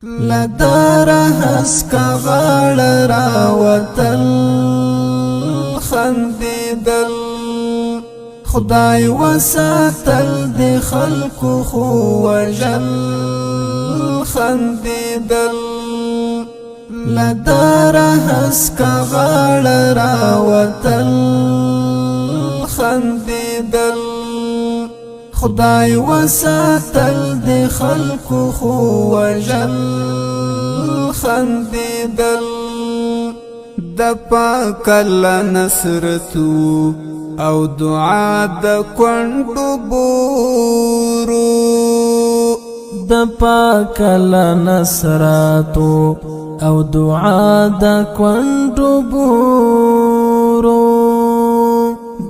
لدار هسکا غاړ راوتل خندیدل خدای وساتل د خلکو خو وجل خندیدل لدار هسکا غاړ راوتل خندیدل خدای وساتل د خلکو خو وجل خندیدل د پاک الله نصرتو او دعا د کونډو بورو د پاک الله نصرتو او دعا د کونډو بورو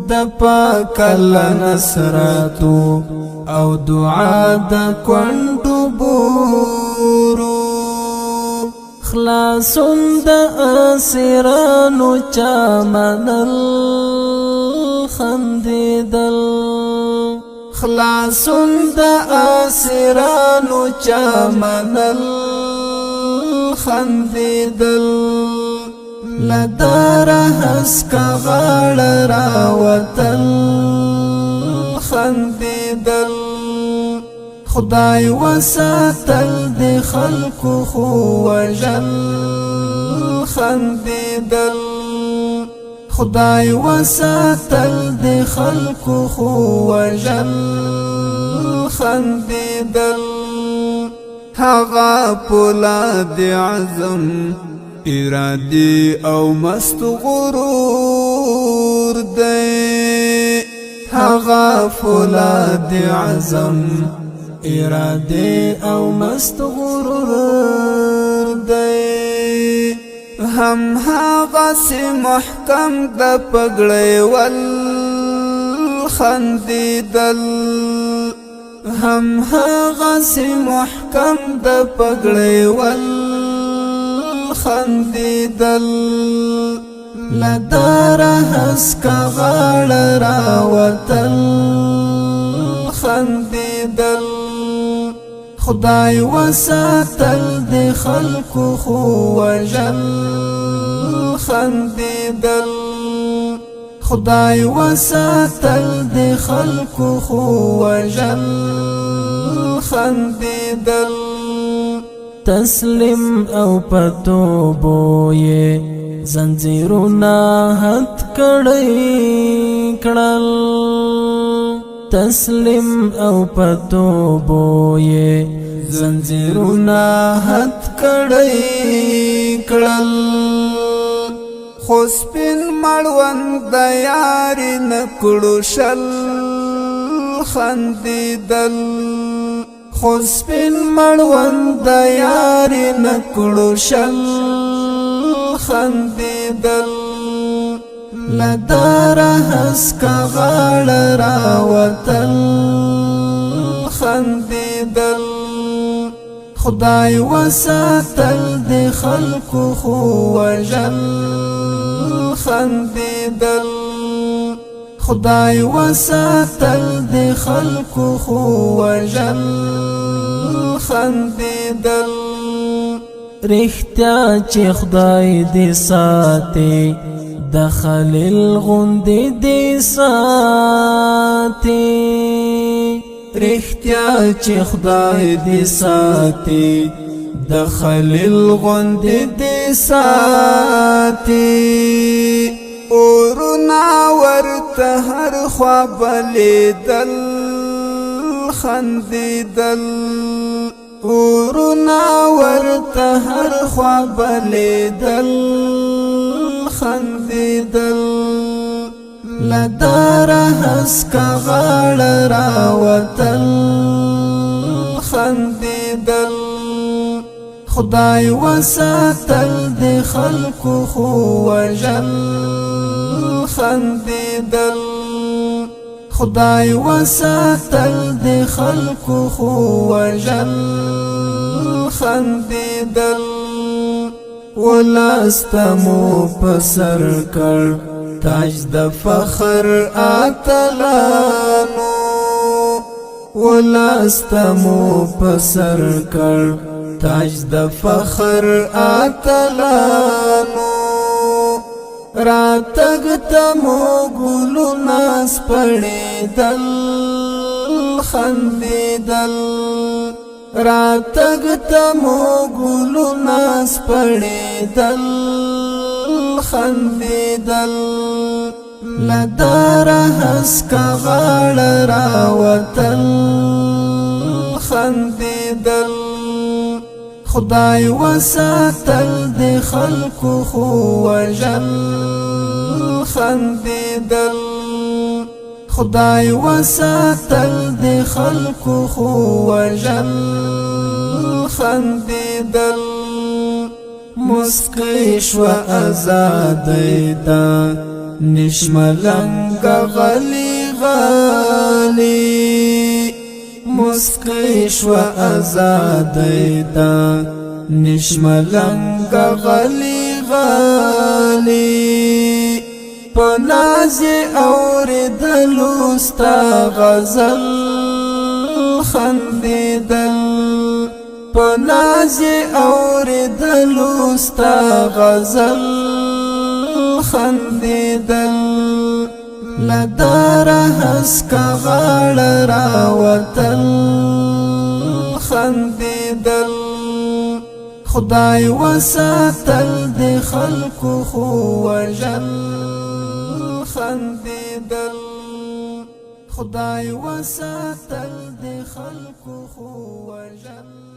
د پاک الله نصرتو او دعا د کونډو بورو خلاصون د اسیرانو چمنل خندیدل خلاصون د اسیرانو چمنل خندیدل لدار هسکا غاړ راوتل خندیدل خدای وساتل د خلکو خو وجل خندیدل خدای وساتل د خلکو خو وجل خندیدل هغه پولاد عزم ارادی او مست غرور دی هغه فولاد عزم ارادی او مست غرور دی هم هغه سی محکم د پګړې ول خندیدل هم هغه سی محکم د پګړې ول خندیدل لدار هسکا غاړ راوتل خندیدل خدای وساتل د خلکو خو وجل خندیدل خدای وساتل د خلکو خو وجل خندیدل تسلیم او پتوبو یہ زنجیرونا حد کڑی کڑل تسلیم او پتوبو یہ زنجیرونا حد کڑی کڑل خوسپین مړوند د یاري نکړو شل خندیدل خوسپین مړوند د یاري نکړو شل خندیدل لدار هسکا غاړ راوتل خندیدل خدای وساتل د خلکو خو وجل خندیدل خدای وساتل د خلکو خو وجل خندیدل رښتیا چې خدای دې ساتي د خلیل غوندې دې ساتي رښتیا چې خدای دې ساتي د خلیل غوندې دې ساتي اورنا ورته هر خوا بلیدل خندیدل اورنا ورته هر خوا بلیدل خندیدل لدار هسکا غاړ راوتل خندیدل خدای وساتل د خلکو خو وجل خندیدل خدای وساتل د خلکو خو وجل خندیدل ولستمو پسر کړ تاج د فخر اتلانو ولستمو پسر کړ تاج د فخر اتلانو راتګ تمو ګلو ناس پړېدل خندېدل راتګ تمو ګلو ناس پړېدل خندېدل لدار هسکا غاړه راوتل خندېدل خدای وساتل د خلکو خو وژل خندېدل خدای وساتل د خلکو خو وژل خندېدل مسکی شوه ازادۍ ده نشملنګ غلی غلی مسکی شوه ازادۍ ده نشملنګ غلی غلی پناز اوریدلو ستا غزل خندېدل پناز اوریدلو ستا غزل خندېدل لدار هسکا غاړه راوتل خندېدل خدای وساتل د خلکو خو وژل خندېدل خدای وساتل د خلکو خو وژل